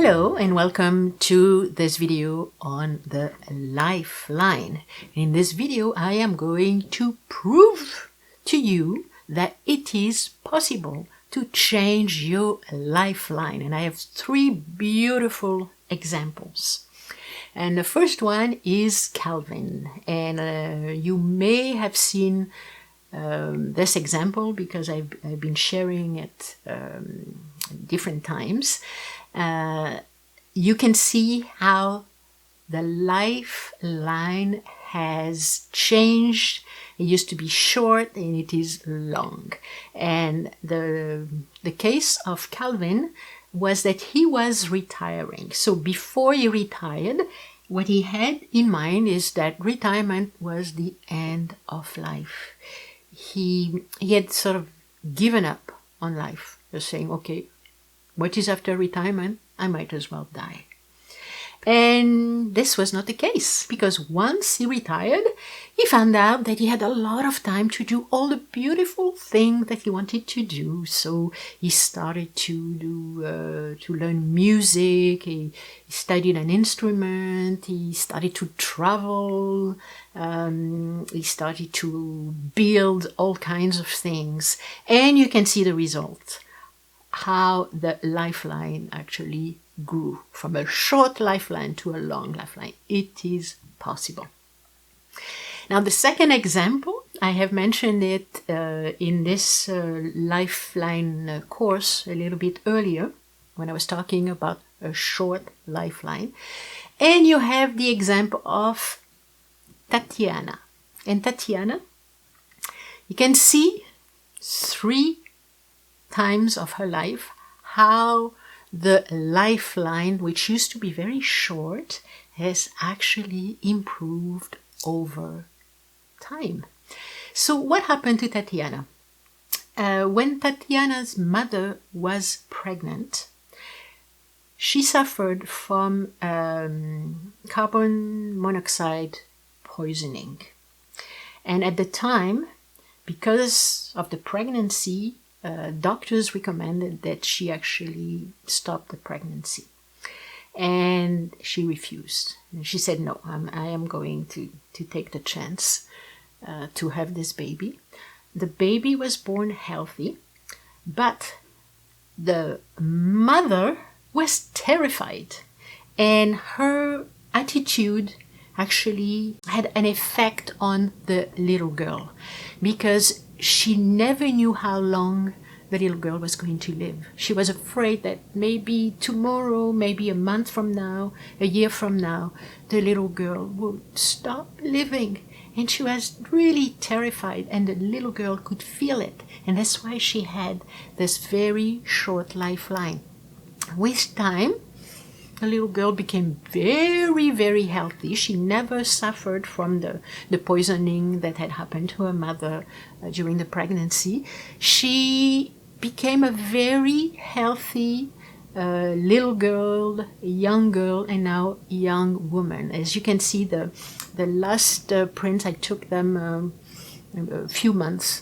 Hello and welcome to this video on the lifeline. In this video I am going to prove to you that it is possible to change your lifeline, and I have three beautiful examples. And the first one is Calvin, and you may have seen this example because I've been sharing it different times. You can see how the lifeline has changed. It used to be short and it is long. And the case of Calvin was that he was retiring. So before he retired, what he had in mind is that retirement was the end of life. He had sort of given up on life, just saying, okay, what is after retirement? I might as well die. And this was not the case, because once he retired, he found out that he had a lot of time to do all the beautiful things that he wanted to do. So he started to learn music, he studied an instrument, he started to travel, he started to build all kinds of things. And you can see the result. How the lifeline actually grew from a short lifeline to a long lifeline. It is possible. Now, the second example, I have mentioned it in this lifeline course a little bit earlier when I was talking about a short lifeline. And you have the example of Tatiana. And Tatiana, you can see three times of her life how the lifeline, which used to be very short, has actually improved over time. So what happened to Tatiana? When Tatiana's mother was pregnant, she suffered from carbon monoxide poisoning. And at the time, because of the pregnancy, doctors recommended that she actually stop the pregnancy. And she refused. And she said, no, I am going to take the chance to have this baby. The baby was born healthy, but the mother was terrified. And her attitude actually had an effect on the little girl, because she never knew how long the little girl was going to live. She was afraid that maybe tomorrow, maybe a month from now, a year from now, the little girl would stop living. And she was really terrified, and the little girl could feel it. And that's why she had this very short lifeline. With time, the little girl became very, very healthy. She never suffered from the poisoning that had happened to her mother during the pregnancy. She became a very healthy little girl, young girl, and now young woman. As you can see, the last prints, I took them a few months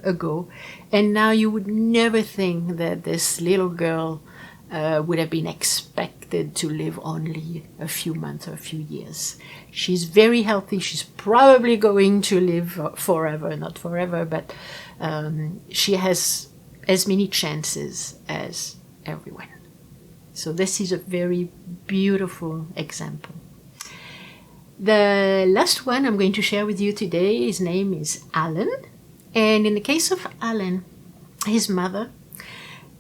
ago. And now you would never think that this little girl would have been expected to live only a few months or a few years. She's very healthy. She's probably going to live forever, not forever, but she has as many chances as everyone. So this is a very beautiful example. The last one I'm going to share with you today, his name is Alan. And in the case of Alan, his mother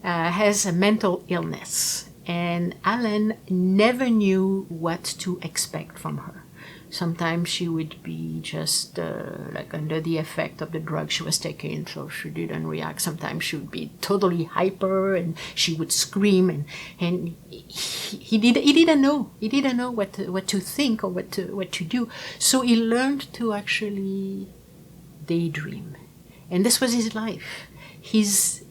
has a mental illness, and Alan never knew what to expect from her. Sometimes she would be just like under the effect of the drug she was taking, so she didn't react. Sometimes she would be totally hyper and she would scream, and he didn't know what to think or what to do. So he learned to actually daydream, and this was his life. His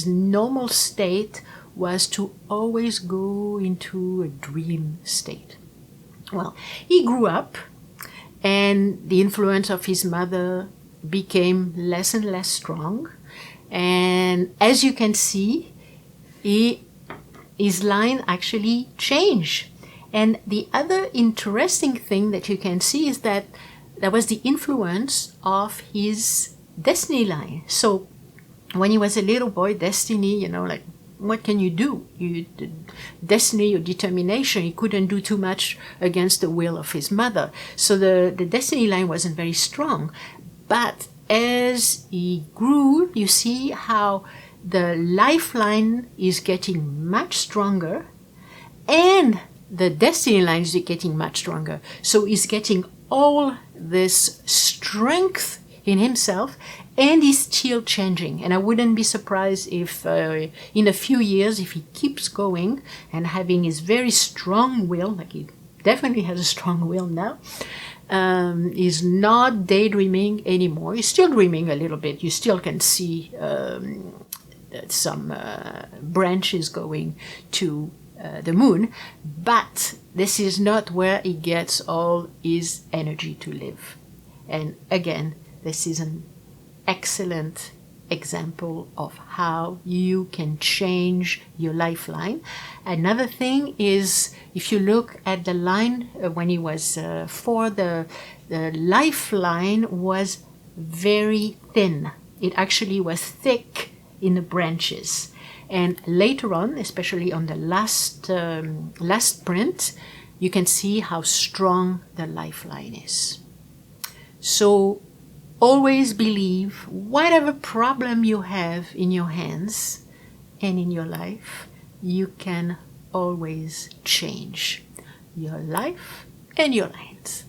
normal state was to always go into a dream state. Well, he grew up, and the influence of his mother became less and less strong. And as you can see, he his line actually changed. And the other interesting thing that you can see is that there was the influence of his destiny line. So when he was a little boy, destiny, you know, like, what can you do? Destiny or determination, he couldn't do too much against the will of his mother. So the destiny line wasn't very strong. But as he grew, you see how the lifeline is getting much stronger and the destiny line is getting much stronger. So he's getting all this strength in himself, and he's still changing. And I wouldn't be surprised if in a few years, if he keeps going and having his very strong will, like he definitely has a strong will now, he's not daydreaming anymore. He's still dreaming a little bit. You still can see some branches going to the moon, but this is not where he gets all his energy to live. And again, this is an excellent example of how you can change your lifeline. Another thing is, if you look at the line when he was 4, the lifeline was very thin. It actually was thick in the branches. And later on, especially on the last print, you can see how strong the lifeline is. So always believe whatever problem you have in your hands and in your life, you can always change your life and your lines.